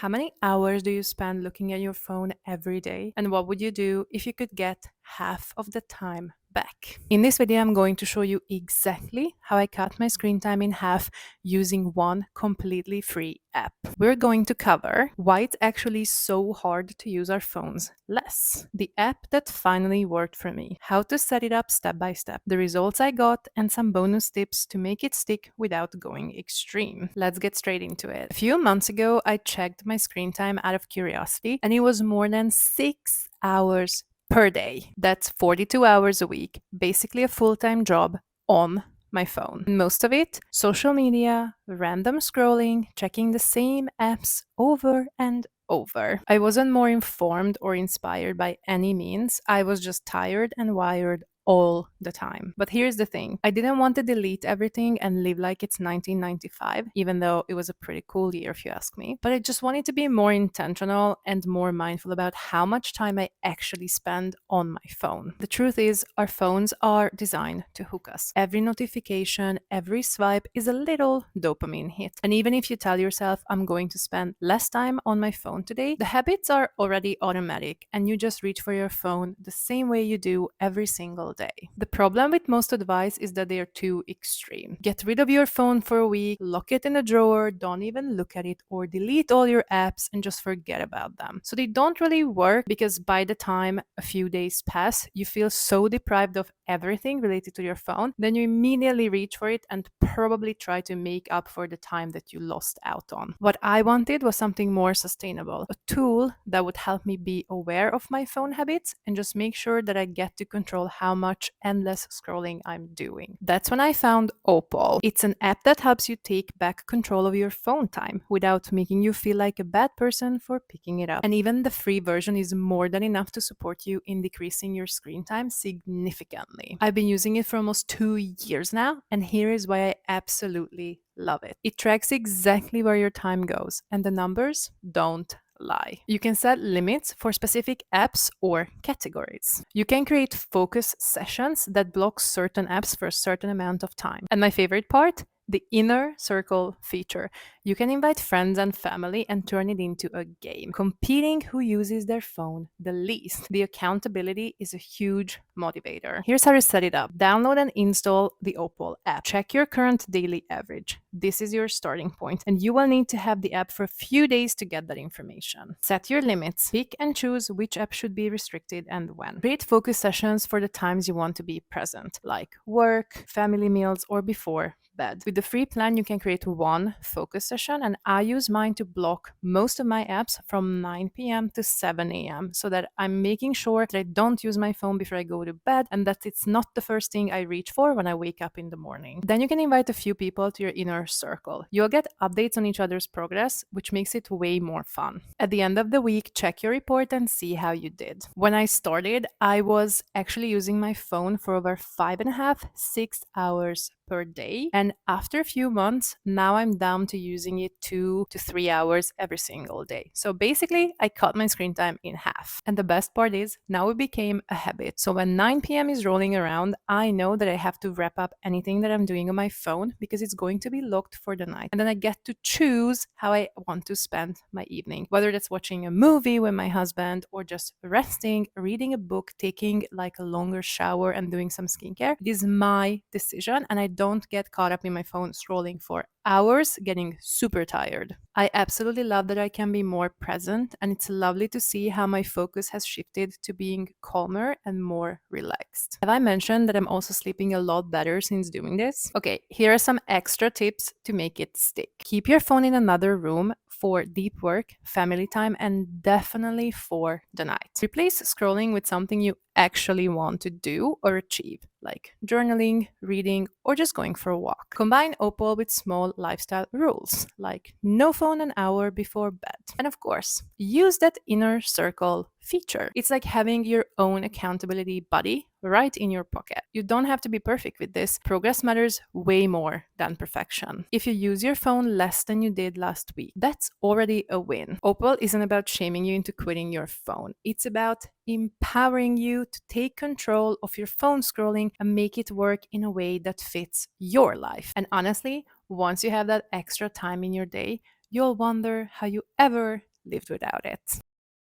How many hours do you spend looking at your phone every day? And what would you do if you could get half of the time back? In this video, I'm going to show you exactly how I cut my screen time in half using one completely free app. We're going to cover why it's actually so hard to use our phones less, the app that finally worked for me, how to set it up step by step, the results I got, and some bonus tips to make it stick without going extreme. Let's get straight into it. A few months ago, I checked my screen time out of curiosity, and it was more than 6 hours per day. That's 42 hours a week, basically a full-time job on my phone. Most of it, social media, random scrolling, checking the same apps over and over. I wasn't more informed or inspired by any means. I was just tired and wired all the time. But here's the thing, I didn't want to delete everything and live like it's 1995, even though it was a pretty cool year if you ask me. But I just wanted to be more intentional and more mindful about how much time I actually spend on my phone. The truth is, our phones are designed to hook us. Every notification, every swipe is a little dopamine hit. And even if you tell yourself, I'm going to spend less time on my phone today, the habits are already automatic and you just reach for your phone the same way you do every single day. The problem with most advice is that they are too extreme. Get rid of your phone for a week, lock it in a drawer, don't even look at it, or delete all your apps and just forget about them. So they don't really work because by the time a few days pass, you feel so deprived of everything related to your phone, then you immediately reach for it and probably try to make up for the time that you lost out on. What I wanted was something more sustainable, a tool that would help me be aware of my phone habits and just make sure that I get to control how much endless scrolling I'm doing. That's when I found Opal. It's an app that helps you take back control of your phone time without making you feel like a bad person for picking it up. And even the free version is more than enough to support you in decreasing your screen time significantly. I've been using it for almost 2 years now, and here is why I absolutely love it. It tracks exactly where your time goes, and the numbers don't lie. You can set limits for specific apps or categories. You can create focus sessions that block certain apps for a certain amount of time. And my favorite part, the inner circle feature. You can invite friends and family and turn it into a game, competing who uses their phone the least. The accountability is a huge motivator. Here's how to set it up. Download and install the Opal app. Check your current daily average. This is your starting point, and you will need to have the app for a few days to get that information. Set your limits. Pick and choose which app should be restricted and when. Create focus sessions for the times you want to be present, like work, family meals, or before bed. With the free plan, you can create one focus session, and I use mine to block most of my apps from 9 p.m. to 7 a.m. so that I'm making sure that I don't use my phone before I go to bed and that it's not the first thing I reach for when I wake up in the morning. Then you can invite a few people to your inner circle. You'll get updates on each other's progress, which makes it way more fun. At the end of the week, check your report and see how you did. When I started, I was actually using my phone for over 5.5, 6 hours per day. And after a few months, now I'm down to using it 2 to 3 hours every single day. So basically, I cut my screen time in half. And the best part is, now it became a habit. So when 9 p.m. is rolling around, I know that I have to wrap up anything that I'm doing on my phone because it's going to be locked for the night. And then I get to choose how I want to spend my evening, whether that's watching a movie with my husband or just resting, reading a book, taking like a longer shower and doing some skincare. It is my decision, and I don't get caught up in my phone scrolling for hours, getting super tired. I absolutely love that I can be more present, and it's lovely to see how my focus has shifted to being calmer and more relaxed. Have I mentioned that I'm also sleeping a lot better since doing this? Okay, here are some extra tips to make it stick. Keep your phone in another room for deep work, family time, and definitely for the night. Replace scrolling with something you actually want to do or achieve, like journaling, reading, or just going for a walk. Combine Opal with small lifestyle rules, like no phone an hour before bed. And of course, use that inner circle feature. It's like having your own accountability buddy right in your pocket. You don't have to be perfect with this. Progress matters way more than perfection. If you use your phone less than you did last week, that's already a win. Opal isn't about shaming you into quitting your phone. It's about empowering you to take control of your phone scrolling and make it work in a way that fits your life. And honestly, once you have that extra time in your day, you'll wonder how you ever lived without it.